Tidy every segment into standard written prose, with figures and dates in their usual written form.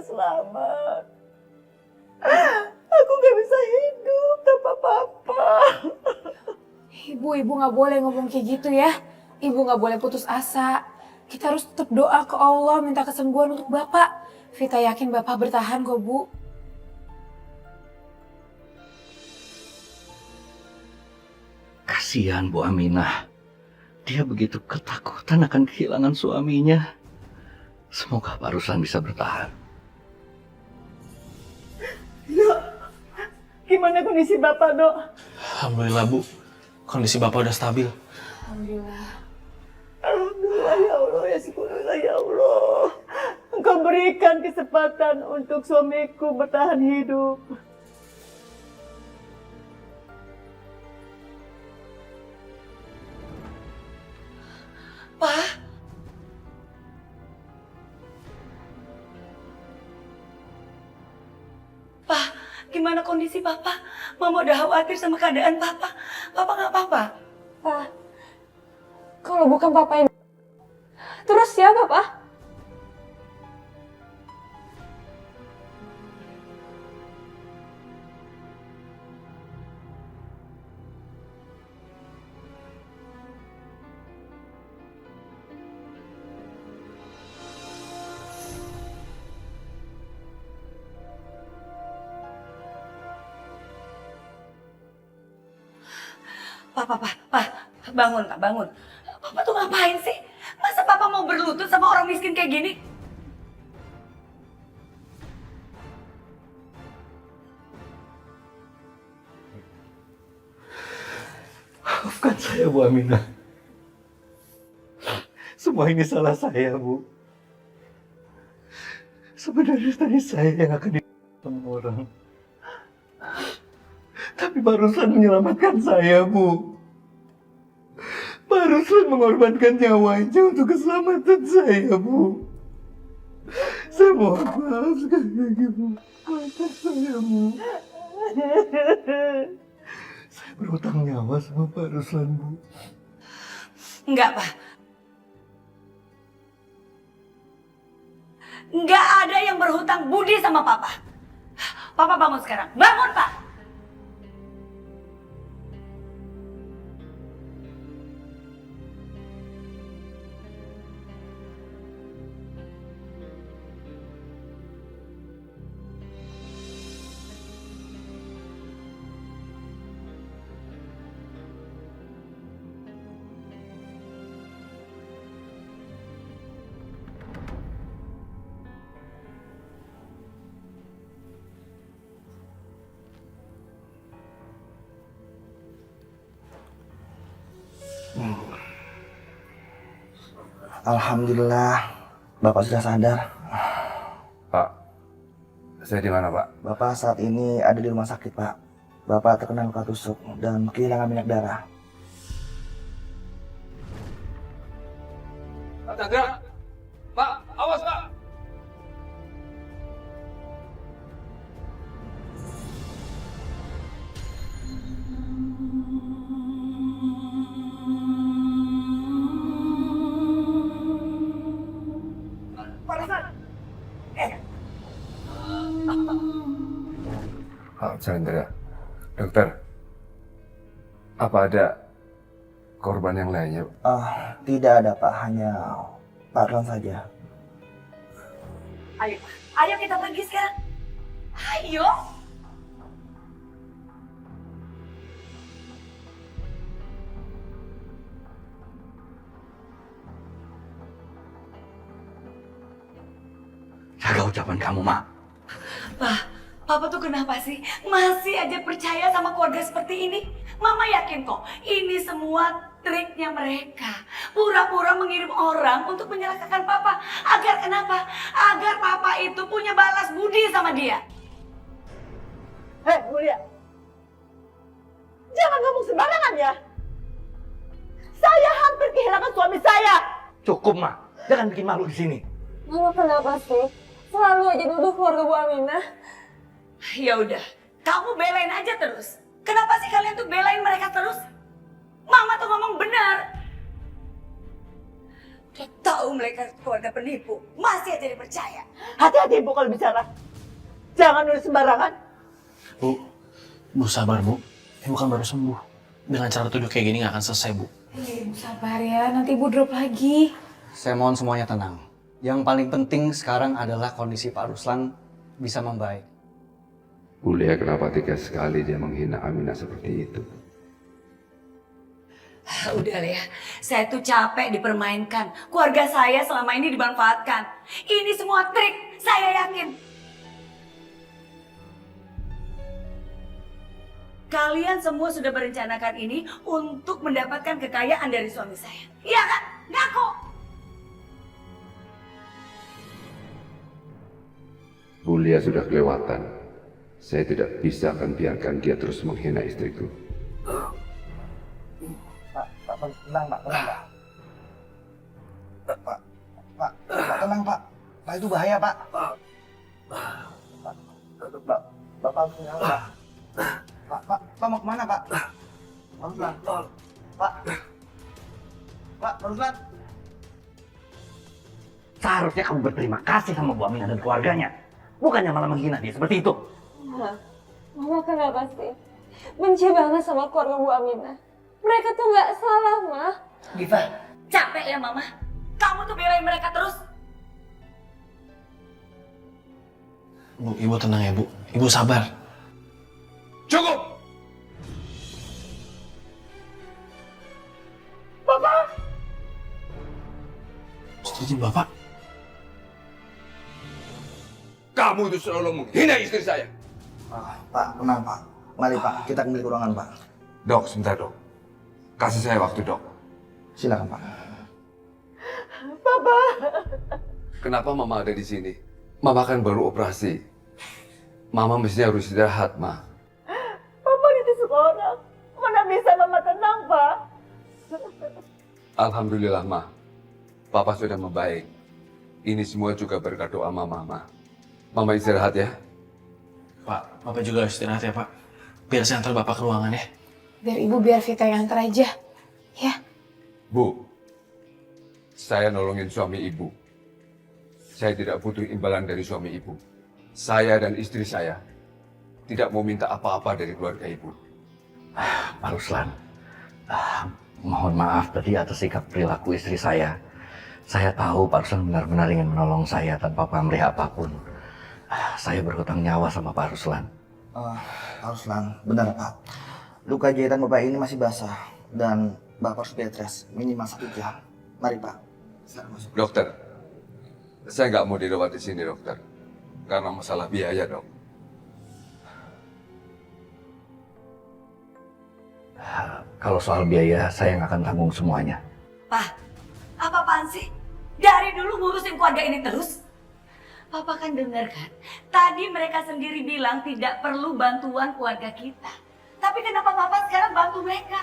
nggak selamat. Aku nggak bisa hidup tanpa papa. Ibu nggak boleh ngomong kayak gitu ya. Ibu nggak boleh putus asa. Kita harus tetap doa ke Allah, minta kesembuhan untuk Bapak. Vita yakin Bapak bertahan kok, Bu. Kasihan Bu Aminah. Dia begitu ketakutan akan kehilangan suaminya. Semoga Pak Ruslan bisa bertahan. Dok, gimana kondisi Bapak, Dok? Alhamdulillah Bu, kondisi Bapak udah stabil. Alhamdulillah. Alhamdulillah ya Allah, ya syukurlah ya Allah. Engkau berikan kesempatan untuk suamiku bertahan hidup. Pak. Pak, gimana kondisi Papa? Mama udah khawatir sama keadaan Papa. Papa nggak apa-apa? Pak, kalau bukan Papa ini, terus siapa, Pak? Pak, bangun Pak, bangun. Papa tuh ngapain sih? Masa Papa mau berlutut sama orang miskin kayak gini? Maafkan saya Bu Aminah. Semua ini salah saya Bu. Sebenarnya tadi saya yang akan sama orang. Tapi Pak Ruslan menyelamatkan saya Bu. Pak Ruslan mengorbankan nyawanya untuk keselamatan saya Bu. Saya mohon maaf sekali lagi Bu. Maafkan saya Bu. Saya berhutang nyawa sama Pak Ruslan Bu. Enggak, Pak. Enggak ada yang berhutang budi sama Papa. Papa bangun sekarang. Bangun, Pak! Alhamdulillah, Bapak sudah sadar. Pak, saya di mana Pak? Bapak saat ini ada di rumah sakit, Pak. Bapak terkena luka tusuk dan kehilangan minyak darah. Pak, gerak! Pak, awas Pak! Pak Chandra, dokter, apa ada korban yang lainnya? Tidak ada, Pak. Hanya Pak Ron saja. Ayo, Pak. Ayo kita pergi sekarang. Ayo! Jaga ucapan kamu, Mak. Pak, Papa tuh kenapa sih masih aja percaya sama keluarga seperti ini? Mama yakin kok ini semua triknya mereka. Pura-pura mengirim orang untuk menyalahkan Papa. Agar kenapa? Agar Papa itu punya balas budi sama dia. Hei, Mulia. Jangan ngomong sembarangan ya. Saya hampir kehilangan suami saya. Cukup, Mak. Jangan bikin malu di sini. Mama kenapa sih? Selalu aja nuduh keluarga Bu Aminah. Ya udah, kamu belain aja terus. Kenapa sih kalian tuh belain mereka terus? Mama tuh ngomong benar. Udah tahu mereka keluarga penipu, masih aja dipercaya. Hati-hati Ibu kalau bicara. Jangan nulis sembarangan. Bu sabar Bu. Ibu kan baru sembuh. Dengan cara tuduh kayak gini nggak akan selesai Bu. Ibu sabar ya, nanti ibu drop lagi. Saya mohon semuanya tenang. Yang paling penting sekarang adalah kondisi Pak Ruslan bisa membaik. Bu Lia kenapa tega sekali dia menghina Aminah seperti itu? Udah lah ya, saya tuh capek dipermainkan. Keluarga saya selama ini dimanfaatkan. Ini semua trik, saya yakin. Kalian semua sudah merencanakan ini untuk mendapatkan kekayaan dari suami saya. Iya kan? Ngaku! Bu Lia sudah kelewatan. Saya tidak bisa akan biarkan dia terus menghina istriku. Pak, tenang Pak, tenang Pak. Pak, tenang Pak. Pak itu bahaya Pak. Bapak harus tenang Pak. Pak mau kemana Pak? Pak Ruslan. Pak Ruslan. Seharusnya kamu berterima kasih sama Bu Aminah dan keluarganya. Bukannya malah menghina dia seperti itu. Mama kenapa sih? Benci banget sama keluarga Bu Aminah. Mereka tuh nggak salah, Ma. Diva, capek ya Mama. Kamu tuh belain mereka terus. Bu, Ibu tenang ya Bu. Ibu sabar. Cukup! Setuju Bapak? Kamu itu selalu menghina istri saya. Pak, tenang Pak. Mari Pak, kita kembali ke ruangan Pak. Dok, sebentar dok. Kasih saya waktu dok. Silakan Pak. Kenapa Mama ada di sini? Mama kan baru operasi. Mama mestinya harus istirahat, Ma. Papa ditusuk orang. Mana bisa Mama tenang, Pak? Alhamdulillah, Ma. Papa sudah membaik. Ini semua juga berkat doa Mama. Mama istirahat ya. Pak, Bapak juga harus istirahat ya Pak. Biar saya antar Bapak ke ruangan ya. Biar Vita yang antar aja. Ya. Bu, saya nolongin suami ibu. Saya tidak butuh imbalan dari suami ibu. Saya dan istri saya tidak mau minta apa-apa dari keluarga ibu. Pak Ruslan, mohon maaf tadi atas sikap perilaku istri saya. Saya tahu Pak Ruslan benar-benar ingin menolong saya tanpa pamrih apapun. Saya berhutang nyawa sama Pak Ruslan. Pak Ruslan, benar Pak. Luka jahitan Bapak ini masih basah dan Bapak harus bed rest minimal 1 jam. Mari Pak. Silakan masuk. Dokter, saya nggak mau dirawat di sini dokter. Karena masalah biaya dok. Kalau soal biaya, saya yang akan tanggung semuanya. Pak, apa-apaan sih? Dari dulu ngurusin keluarga ini terus. Papa kan dengar kan? Tadi mereka sendiri bilang tidak perlu bantuan keluarga kita. Tapi kenapa Papa sekarang bantu mereka?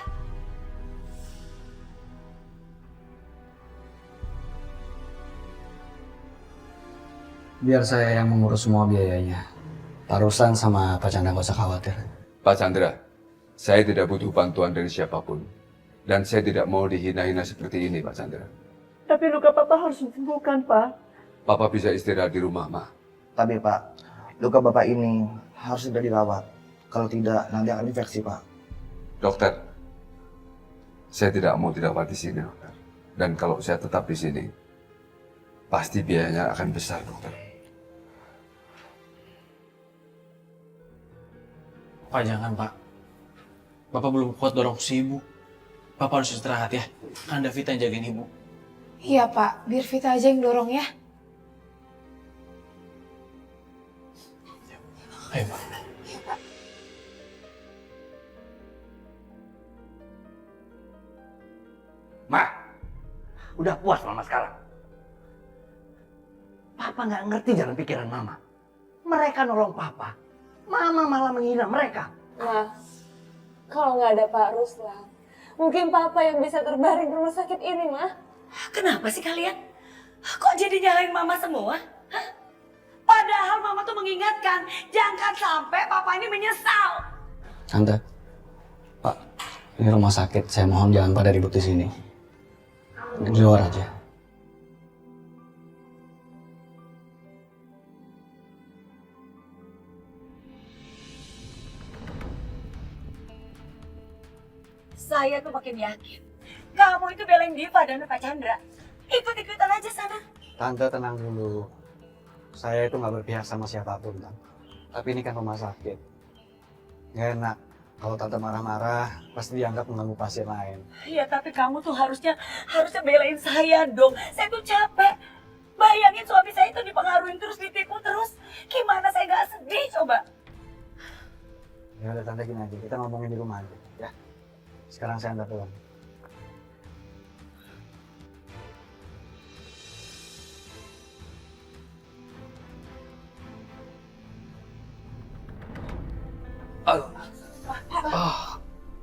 Biar saya yang mengurus semua biayanya. Pak Ruslan sama Pak Chandra nggak usah khawatir. Pak Chandra, saya tidak butuh bantuan dari siapapun. Dan saya tidak mau dihina-hina seperti ini Pak Chandra. Tapi luka Papa harus disembuhkan, Pak. Papa bisa istirahat di rumah, Ma. Tapi Pak, luka Bapak ini harus segera dirawat. Kalau tidak, nanti akan infeksi Pak. Dokter, saya tidak mau dirawat di sini, dokter. Dan kalau saya tetap di sini, pasti biayanya akan besar, dokter. Pak jangan Pak. Bapak belum kuat dorong si Ibu. Bapak harus istirahat ya. Kan ada Vita yang jagain Ibu. Iya Pak, biar Vita aja yang dorong ya. Ayo Pak. Ma, udah puas Mama sekarang. Papa nggak ngerti jalan pikiran Mama. Mereka nolong Papa, Mama malah menghina mereka. Ma, kalau nggak ada Pak Ruslan, mungkin Papa yang bisa terbaring di rumah sakit ini, Ma. Kenapa sih kalian? Kok jadi nyalain Mama semua? Hah? Padahal Mama tuh mengingatkan, jangan sampai Papa ini menyesal. Tante, Pak, ini rumah sakit. Saya mohon jangan pada ribut di sini. Di luar aja. saya tuh makin yakin. Kamu itu belain Diva dan Pak Chandra. Ikut-ikutan aja sana. Tante tenang dulu. Saya itu nggak berpihak sama siapapun, Tante. Tapi ini kan rumah sakit. Nggak enak. Kalau Tante marah-marah, pasti dianggap mengganggu pasien lain. Iya, tapi kamu tuh harusnya belain saya dong. Saya tuh capek. Bayangin suami saya itu dipengaruhi terus, ditipu terus. Gimana saya nggak sedih coba? Ya udah Tante, gini aja, kita ngomongin di rumah aja, ya. Sekarang saya antar pulang.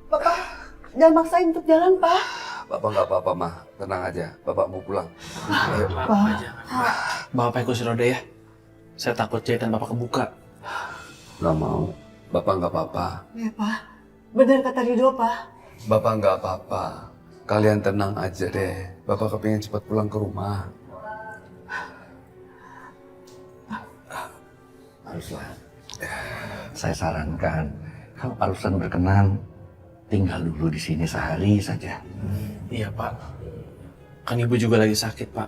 Bapak, jangan maksain untuk jalan, Pak. Bapak nggak apa-apa, Mah. Tenang aja. Bapak mau pulang. Ayo. Bapak pakai kursi roda ya. Saya takut jahitan Bapak kebuka. Nggak mau. Bapak nggak apa-apa. Ya, Pak. Benar kata Ridho, Pak. Bapak nggak apa-apa. Kalian tenang aja deh. Bapak kepingin cepat pulang ke rumah. Ruslan, saya sarankan kalau Pak Ruslan berkenan, tinggal dulu di sini sehari saja. Iya Pak. Kan Ibu juga lagi sakit Pak.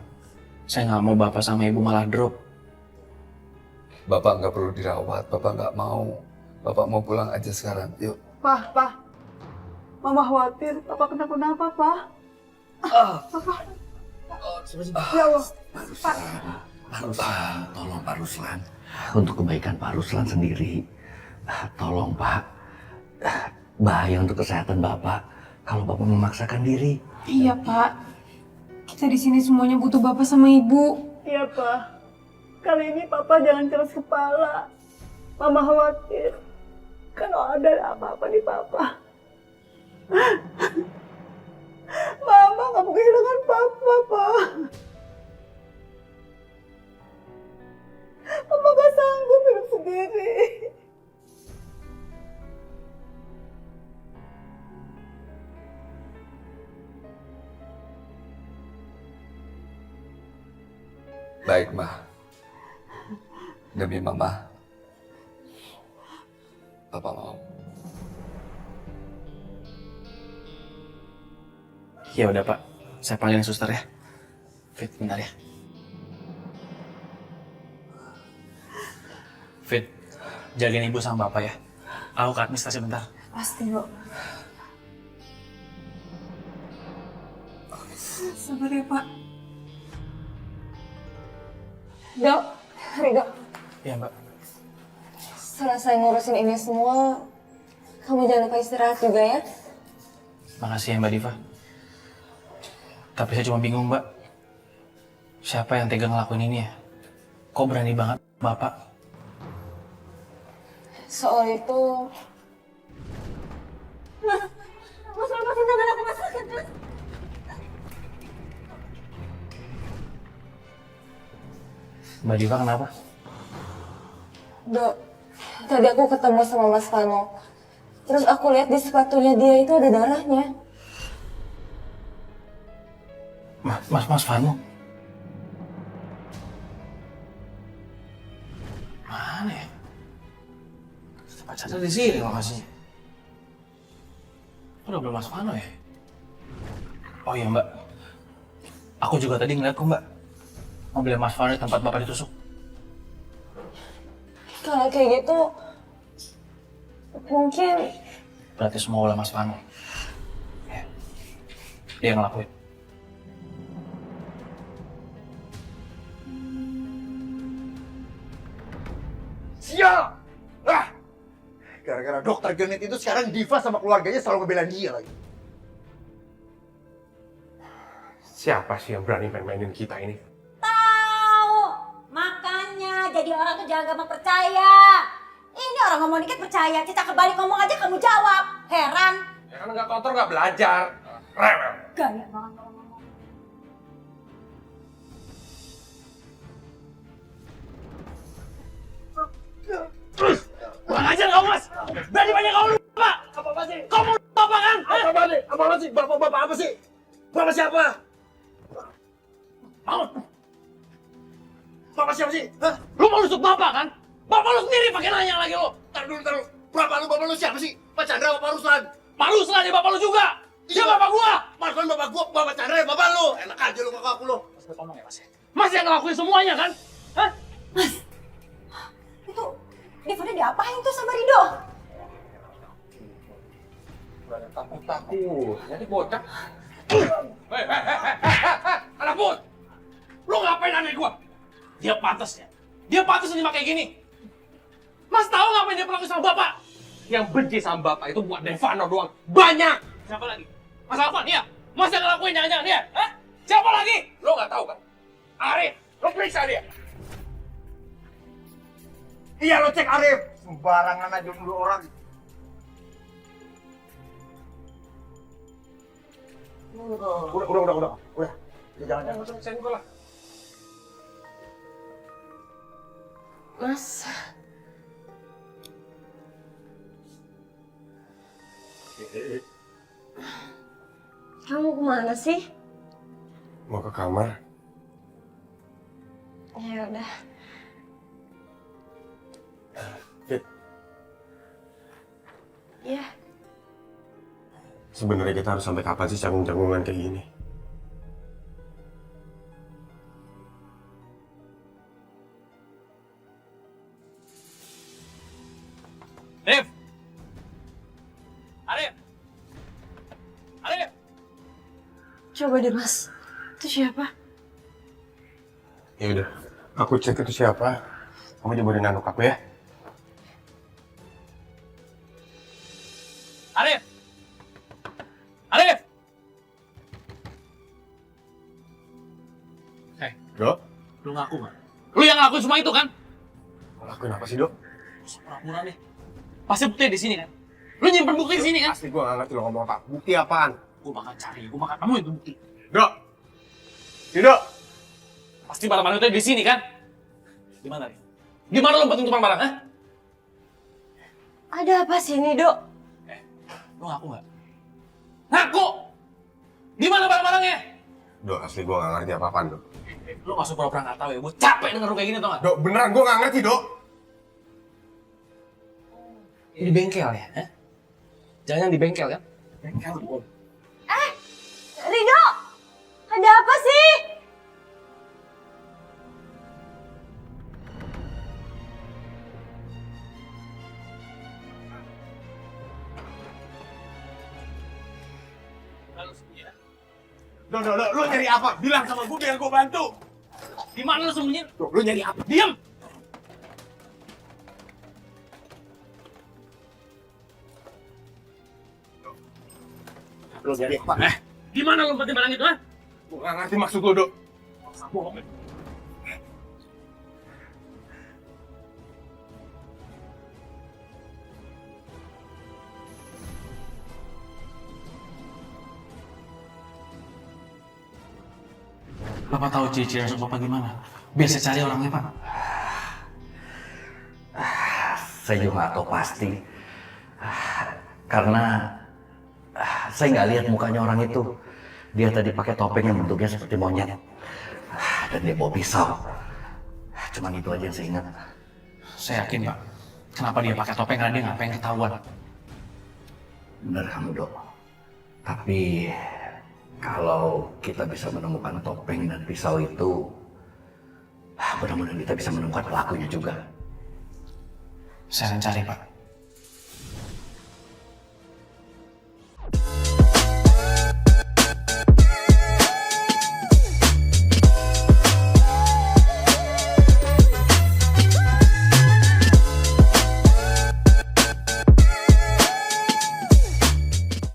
Saya nggak mau Bapak sama Ibu malah drop. Bapak nggak perlu dirawat. Bapak nggak mau. Bapak mau pulang aja sekarang. Yuk. Pak. Mama khawatir, Papa kenapa-napa, Pak. Papa. Ya Allah. Pak Ruslan, tolong Pak Ruslan. Untuk kebaikan Pak Ruslan sendiri, tolong Pak. Bahaya untuk kesehatan Bapak kalau Bapak memaksakan diri. Iya Pak, kita di sini semuanya butuh Bapak sama Ibu. Iya, Pak. Kali ini Papa jangan keras kepala. Mama khawatir. Kalau ada apa-apa di Papa. Mama nggak mau kehilangan Papa, Pak. Mama gak sanggup hidup sendiri. Baik, Mah. Demi Mama. Papa mau. Ya udah Pak. Saya panggilin suster ya. Fit, bentar ya. Fit, jagain Ibu sama Bapak ya. Aku ke administrasi bentar. Pasti, Bu. Sabar ya, Pak. Dok, Ridho, Iya Mbak. setelah saya ngurusin ini semua, kamu jangan lupa istirahat juga ya. Makasih ya Mbak Diva. Tapi saya cuma bingung Mbak. Siapa yang tega ngelakuin ini ya? Kok berani banget Bapak? Soal itu... Mas jangan aku masakin, Mas. Mbak Diva kenapa? Dok, tadi aku ketemu sama Mas Vano. Terus aku lihat di sepatunya dia itu ada darahnya. Mas Vano? Mana ya? Pak Chandra di sini lokasinya. Udah belum Mas Vano ya? Oh iya Mbak. Aku juga tadi ngeliat kok Mbak. Mobilnya Mas Vano di tempat Bapak ditusuk. Kalau kayak gitu, mungkin... Berarti semua ulah Mas Vano. Ya. Dia yang ngelakuin. Sial! Gara-gara dokter genit itu sekarang Diva sama keluarganya selalu ngebelain dia lagi. Siapa sih yang berani main-mainin kita ini? Tahu, makanya jadi orang tuh jangan gampang percaya. Ini orang ngomong dikit percaya, kita kebalik ngomong aja kamu jawab. Heran. Ya kan nggak kotor nggak belajar. Rewel. Gaya banget kalau ngomong. Kurang ajar kamu Mas! Berani banyak kamu lu Pak! Apa sih? Kamu apa kan? Apa sih? Bapak apa sih? Bapak siapa? Bapak siapa sih? Hah? Lu mau nusuk Bapak kan? Bapak lu sendiri pakai nanya lagi lu! Taruh dulu. Bapak lu siapa sih? Pak Chandra apa Pak Ruslan? Pak Ruslan ya Bapak lu juga! semuanya kan? Hah? Itu Devanya diapain tuh sama Rido? Takut, jadi bocah. Anak put! Lu ngapain aneh gua? Dia pantas ya. Dia pantas nyimak kayak gini. Mas tahu ngapain dia pelaku sama bapak? Yang benci sama bapak itu buat Devano doang. Banyak! Siapa lagi? Mas Alvan, iya? Mas yang ngelakuin jangan-jangan dia? Hah? Siapa lagi? Lo nggak tahu kan? Arif, lo periksa dia. Iya lo cek Arif. Sembarangan aja dulu orang. Udah. Jangan. Saya buka lah. Mas. Kamu kemana sih? Mau ke kamar? Ya udah. Fit, Ya. sebenarnya kita harus sampai kapan sih canggung-canggungan kayak gini? Arif! Arif! Arif! Coba deh Mas. Itu siapa? Ya udah, aku cek itu siapa. Kamu jabarin nanduk aku ya. Arif! Arif! Hei, Dok, lu ngaku gak? Lu yang ngelakuin semua itu kan? lakuin apa sih, Dok? Pura-pura nih. Pasti bukti di sini kan? Lu nyimpen bukti di sini kan? Pasti gua nggak ngerti lo ngomong apa. Bukti apaan? Gua bakal cari, gua bakal kamu itu bukti. Dok! Tidak! Pasti barang-barang itu di sini kan? Di mana nih? Di mana lo umpetin tumpang barang, ha? Ada apa sih ini, Dok? Lu ngaku gak? Ngaku! Di mana barang-barangnya? Dok, asli gua nggak ngerti apa-apaan, Dok. Lu gak usah pura-pura gak tau ya, gua capek denger lu kayak gini tau gak? Dok, beneran gua nggak ngerti, Dok. Di bengkel ya? Ha? Jangan di bengkel kan? Bengkel. Rido! Ada apa sih? Dok, lu nyari apa? Bilang sama gua biar gua bantu. Di mana lu sembunyi? Dok, lu nyari apa? Diam! Lu nyari apa? Di mana lu umpetin barang itu, ha? Gua nggak ngerti maksud lu, Dok. Bohong. Bapak tahu ciri-ciri anak Bapak gimana? Biar saya cari orangnya, Pak. Saya juga nggak tahu pasti. Karena saya nggak lihat mukanya orang itu. Dia tadi pakai topeng yang bentuknya seperti monyet. Dan dia bawa pisau. Cuman itu aja yang saya ingat. Saya yakin, Pak. Kenapa dia pakai topeng? Karena dia nggak pengen ketahuan. Benar kamu, Dok. Tapi kalau kita bisa menemukan topeng dan pisau itu, mudah-mudahan kita bisa menemukan pelakunya juga. Saya akan cari, Pak.